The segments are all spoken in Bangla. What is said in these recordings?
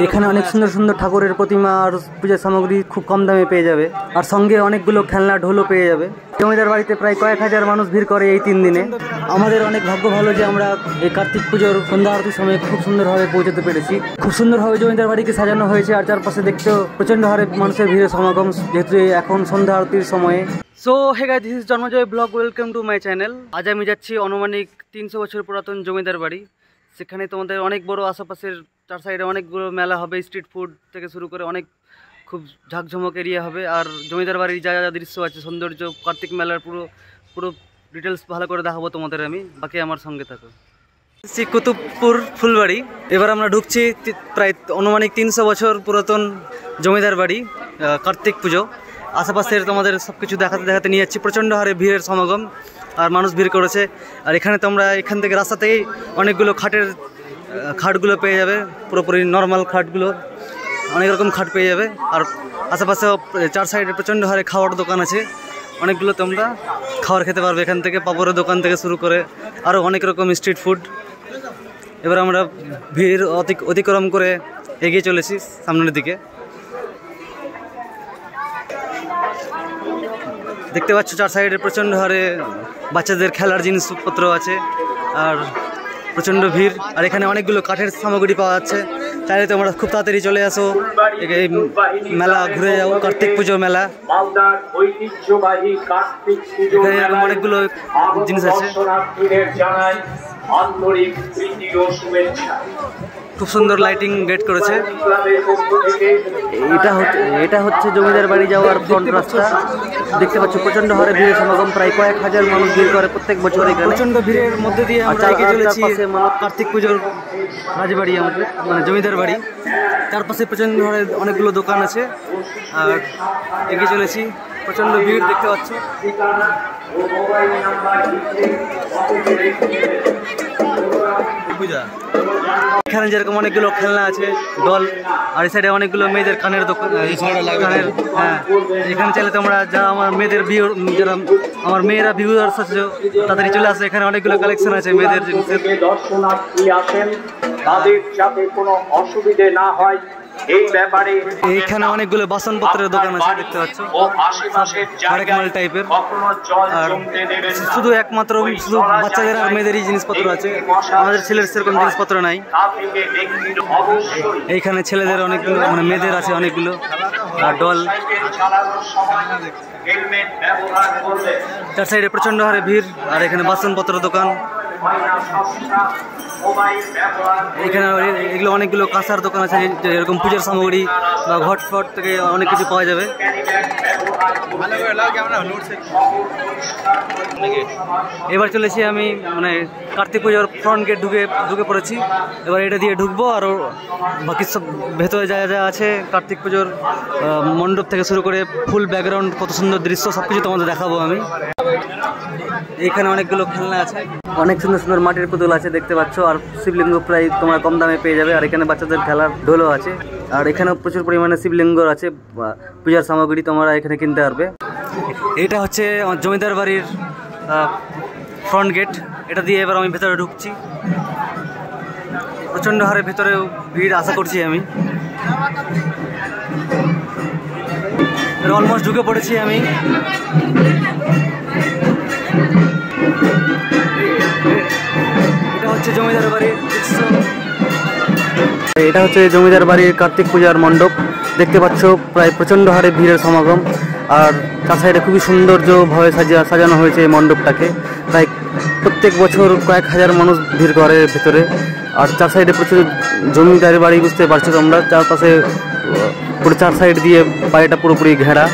এখানে অনেক সুন্দর সুন্দর ঠাকুরের প্রতিমা আর পূজার সামগ্রী খুব কম দামে পেয়ে যাবে, আর সঙ্গে অনেকগুলো খেলনা ঢোলও পেয়ে যাবে। জমিদার বাড়িতে প্রায় কয়েক হাজার মানুষ ভিড় করে এই 3 দিনে। আমাদের অনেক ভাগ্য ভালো যে আমরা এই কার্তিক পুজোর সন্ধ্যা আরতির সময় খুব সুন্দরভাবে পৌঁছতে পেরেছি। খুব সুন্দরভাবে জমিদার বাড়িকে সাজানো হয়েছে, আর চারপাশে দেখতেও প্রচণ্ড হারে মানুষের ভিড়ের সমাগম, যেহেতু এখন সন্ধ্যা আরতির সময়ে। So hey guys, this is Janmajoy blog, welcome to my channel. আজ আমি যাচ্ছি আনুমানিক 300 বছর পুরাতন জমিদার বাড়ি। সেখানে তোমাদের অনেক বড় আশেপাশের 4 সাইডে অনেকগুলো মেলা হবে, স্ট্রিট ফুড থেকে শুরু করে অনেক খুব ঝাঁকঝমক এরিয়া হবে। আর জমিদার বাড়ির যা যা দৃশ্য আছে, সৌন্দর্য, কার্তিক মেলার পুরো ডিটেলস ভালো করে দেখাবো তোমাদের আমি। বাকি আমার সঙ্গে থাকো। কুতুবপুর ফুলবাড়ি। এবার আমরা ঢুকছি প্রায় আনুমানিক 300 বছর পুরাতন জমিদার বাড়ি, কার্তিক পুজো। আশেপাশের তোমাদের সব কিছু দেখাতে নিয়ে যাচ্ছি। প্রচণ্ড হারে ভিড়ের সমাগম আর মানুষ ভিড় করেছে। আর এখানে তোমরা এখান থেকে রাস্তা থেকেই অনেকগুলো খাটগুলো পেয়ে যাবে, পুরোপুরি নর্মাল খাটগুলো, অনেক রকম খাট পেয়ে যাবে। আর আশেপাশেও 4 সাইডে প্রচণ্ড হারে খাওয়ার দোকান আছে, অনেকগুলো তোমরা খাবার খেতে পারবে এখান থেকে, পাপড়ের দোকান থেকে শুরু করে আরও অনেক রকম স্ট্রিট ফুড। এবার আমরা ভিড় অতিক্রম করে এগিয়ে চলেছি সামনের দিকে। দেখতে পাচ্ছ 4 সাইডে প্রচণ্ড হারে বাচ্চাদের খেলার জিনিসপত্র আছে আর প্রচণ্ড ভিড়। আর এখানে অনেকগুলো কাঠের সামগ্রী পাওয়া যাচ্ছে। চাইলে তোমরা খুব তাড়াতাড়ি চলে আসো, এই মেলা ঘুরে যাও, কার্তিক পুজো মেলা। এখানে এরকম অনেকগুলো জিনিস আছে। খুব সুন্দর লাইটিং গেট করেছে। এটা হচ্ছে জমিদার বাড়ি যাওয়ার ফ্রন্ট রাস্তা। দেখতে পাচ্ছ প্রচন্ড হারে ভিড়ের সমাগম, প্রায় কয়েক হাজার মানুষ ভিড় করে প্রত্যেক বছর এখানে। প্রচন্ড ভিড়ের মধ্যে দিয়ে আমরা এগিয়ে চলেছি কার্তিক পুজোর রাজবাড়ি, আমাদের মানে জমিদার বাড়ি। চারপাশে প্রচন্ড হারে অনেকগুলো দোকান আছে আর এগিয়ে চলেছি। প্রচন্ড ভিড় দেখতে পাচ্ছ। এখানে যেরকম অনেকগুলো খেলনা আছে, ডল, আর এই সাইডে অনেকগুলো মেয়েদের কানের দোকান। হ্যাঁ, এখানে চাইলে তোমরা যারা আমার মেয়েরা ভিউয়ার্স আছে তাড়াতাড়ি চলে আসে। এখানে অনেকগুলো কালেকশন আছে মেয়েদের জিনিসের। এইখানে অনেকগুলো বাসনপত্রের দোকান আছে, দেখতে পাচ্ছ, আরেক মাল টাইপের। আর শুধু একমাত্র শুধু বাচ্চাদের আর মেয়েদেরই জিনিসপত্র আছে, আমাদের ছেলের সেরকম জিনিসপত্র নাই। এইখানে ছেলেদের অনেকগুলো, মানে মেয়েদের আছে অনেকগুলো, আর ডল। 4 সাইডে প্রচন্ড হারে ভিড় আর এখানে বাসনপত্র দোকান। এখানে এগুলো অনেকগুলো কাঁসার দোকান আছে, এরকম পূজার সামগ্রী বা ঘটফট থেকে অনেক কিছু পাওয়া যাবে। এবার চলেছি আমি মানে কার্তিক পুজোর ফ্রন্ট গেট ঢুকে পড়েছি। এবার এটা দিয়ে ঢুকবো, আর বাকি সব ভেতরে যা যা আছে কার্তিক পুজোর মণ্ডপ থেকে শুরু করে ফুল ব্যাকগ্রাউন্ড, কত সুন্দর দৃশ্য, সব কিছু তোমাদের দেখাবো আমি। এখানে অনেকগুলো খেলনা আছে, অনেক সুন্দর সুন্দর মাটির পুতুল আছে দেখতে পাচ্ছ। আর শিবলিঙ্গ প্রায় তোমরা কম দামে পেয়ে যাবে। আর এখানে বাচ্চাদের খেলার ঢোলও আছে। আর এখানেও প্রচুর পরিমাণে শিবলিঙ্গ আছে, পূজার সামগ্রী তোমরা এখানে কিনতে পারবে। এটা হচ্ছে আমার জমিদার বাড়ির ফ্রন্ট গেট। এটা দিয়ে এবার আমি ভেতরে ঢুকছি। প্রচণ্ড হারে ভেতরেও ভিড় আশা করছি আমি। অলমোস্ট ঢুকে পড়েছি আমি। এটা হচ্ছে জমিদার বাড়ির দৃশ্য। এটা হচ্ছে জমিদার বাড়ির কার্তিক পূজার মণ্ডপ। দেখতে পাচ্ছ প্রায় প্রচণ্ড হারে ভিড়ের সমাগম। আর তার সাইডে খুবই সৌন্দর্যভাবে সাজানো হয়েছে এই মণ্ডপটাকে। প্রায় প্রত্যেক বছর কয়েক হাজার মানুষ ভিড় করে ভেতরে। আর 4 সাইডে প্রচুর জমিদার বাড়ি, বুঝতে পারছো তোমরা। চারপাশে পুরো 4 সাইড দিয়ে বাড়িটা পুরোপুরি ঘেরা,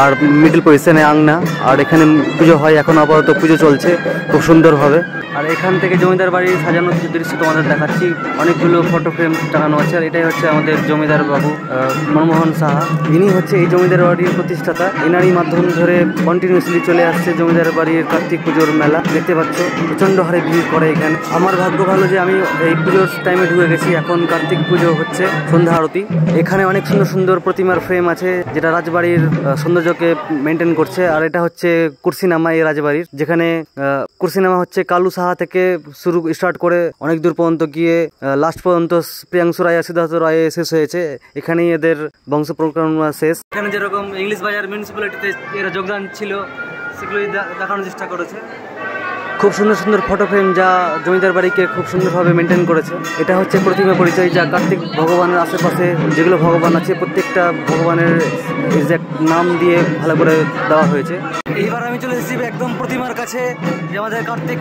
আর মিডল পজিশনে আংনা। আর এখানে পুজো হয়, এখন আপাতত পুজো চলছে খুব সুন্দরভাবে। আর এখান থেকে জমিদার বাড়ির সাজানোর কিছু দৃশ্য তোমাদের দেখাচ্ছি। অনেকগুলো ফটো ফ্রেম টাঙানো আছে। আর এটাই হচ্ছে আমাদের জমিদার বাবু মনমোহন সাহা। ইনি হচ্ছে এই জমিদার বাড়ির প্রতিষ্ঠাতা। এনারই মাধ্যম ধরে কন্টিনিউসলি চলে আসছে জমিদার বাড়ির কার্তিক পুজোর মেলা। দেখতে পাচ্ছ প্রচণ্ড হারে ভিড় করে এখানে। আমার ভাগ্য ভালো যে আমি এই পুজোর টাইমে ঢুকে গেছি। এখন কার্তিক পুজো হচ্ছে, সন্ধ্যা আরতি। এখানে অনেক সুন্দর সুন্দর প্রতিমার ফ্রেম আছে, যেটা রাজবাড়ির সৌন্দর্য সৌন্দর্যকে মেনটেন করছে। আর এটা হচ্ছে কুরসিনামা এই রাজবাড়ির, যেখানে কুরসিনামা হচ্ছে কালু সাহা থেকে শুরু স্টার্ট করে অনেক দূর পর্যন্ত গিয়ে লাস্ট পর্যন্ত প্রিয়াংশু রায় সিদ্ধার্থ রায় শেষ হয়েছে। এখানেই এদের বংশ পরিক্রমা শেষ। এখানে যেরকম ইংলিশ বাজার মিউনিসিপ্যালিটিতে এরা যোগদান ছিল সেগুলোই দেখানোর চেষ্টা করেছে। খুব সুন্দর সুন্দর ফটো ফ্রেম যা জমিদার বাড়িকে খুব সুন্দরভাবে মেনটেন করেছে। এটা হচ্ছে প্রতিমা পরিচয়, যা কার্তিক ভগবানের আশেপাশে যেগুলো ভগবান আছে প্রত্যেকটা ভগবানের এক্সাক্ট নাম দিয়ে ভালো করে দেওয়া হয়েছে। এইবার আমি চলে এসেছি একদম প্রতিমার কাছে, যে আমাদের কার্তিক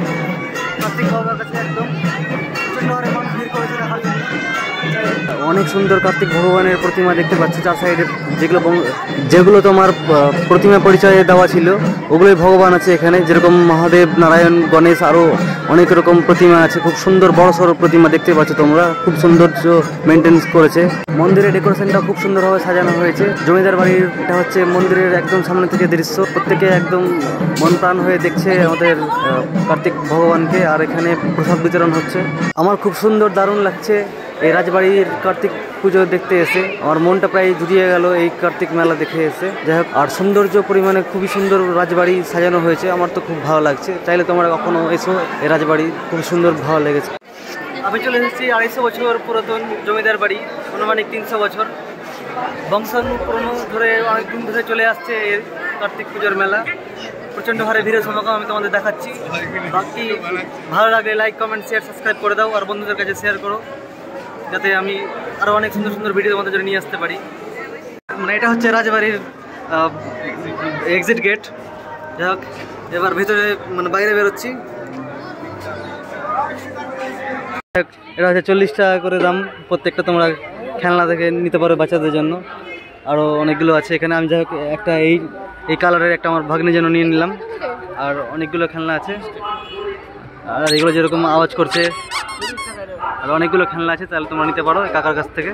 বাবার কাছে। একদম মানুষ ভিড় করেছে দেখার জন্য। অনেক সুন্দর কার্তিক ভগবানের প্রতিমা দেখতে পাচ্ছি চার সাইডে, যেগুলো তোমার প্রতিমা পরিচয়ে দেওয়া ছিল ওগুলোই ভগবান আছে এখানে। যেরকম মহাদেব, নারায়ণ, গণেশ, আরও অনেক রকম প্রতিমা আছে। খুব সুন্দর বড় সড়ো প্রতিমা দেখতে পাচ্ছ তোমরা, খুব সৌন্দর্য মেনটেন করেছে। মন্দিরের ডেকোরেশনটা খুব সুন্দরভাবে সাজানো হয়েছে। জমিদার বাড়ির এটা হচ্ছে মন্দিরের একদম সামনে থেকে দৃশ্য, প্রত্যেকে একদম মন প্রাণ হয়ে দেখছে আমাদের কার্তিক ভগবানকে। আর এখানে প্রসাদ বিতরণ হচ্ছে। আমার খুব সুন্দর দারুণ লাগছে এই রাজবাড়ির কার্তিক পুজো দেখতে এসে। আমার মনটা প্রায় জুড়িয়ে গেল এই কার্তিক মেলা দেখে এসে। যাই হোক, আর সৌন্দর্য পরিমাণে খুবই সুন্দর রাজবাড়ি সাজানো হয়েছে। আমার তো খুব ভালো লাগছে। চাইলে তোমরা কখনো এসো, এই রাজবাড়ি খুব সুন্দর ভালো লেগেছে। আমি চলে এসেছি 250 বছর পুরাতন জমিদার বাড়ি, আনুমানিক 300 বছর বংশানুক্রম ধরে অনেকদিন ধরে চলে আসছে এর কার্তিক পুজোর মেলা। প্রচণ্ড হারে ভিড়ের সমাগম আমি তোমাদের দেখাচ্ছি। বাকি ভালো লাগলে লাইক, কমেন্ট, শেয়ার, সাবস্ক্রাইব করে দাও। আর বন্ধুদের কাছে শেয়ার করো, যাতে আমি আরও অনেক সুন্দর সুন্দর ভিডিও তোমাদের জন্য নিয়ে আসতে পারি। মানে এটা হচ্ছে রাজবাড়ির এক্সিট গেট। যাই হোক, এবার ভিতরে বাইরে বেরোচ্ছি। এটা হচ্ছে 40 টাকা করে দাম প্রত্যেকটা। তোমরা খেলনা থেকে নিতে পারো বাচ্চাদের জন্য। আরও অনেকগুলো আছে এখানে। আমি যাই হোক একটা এই কালারের একটা আমার ভাগ্নের জন্য নিয়ে নিলাম। আর অনেকগুলো খেলনা আছে। আর এগুলো যেরকম আওয়াজ করছে, আর অনেকগুলো খেলনা আছে, তাহলে তোমরা নিতে পারো কাকার কাছ থেকে।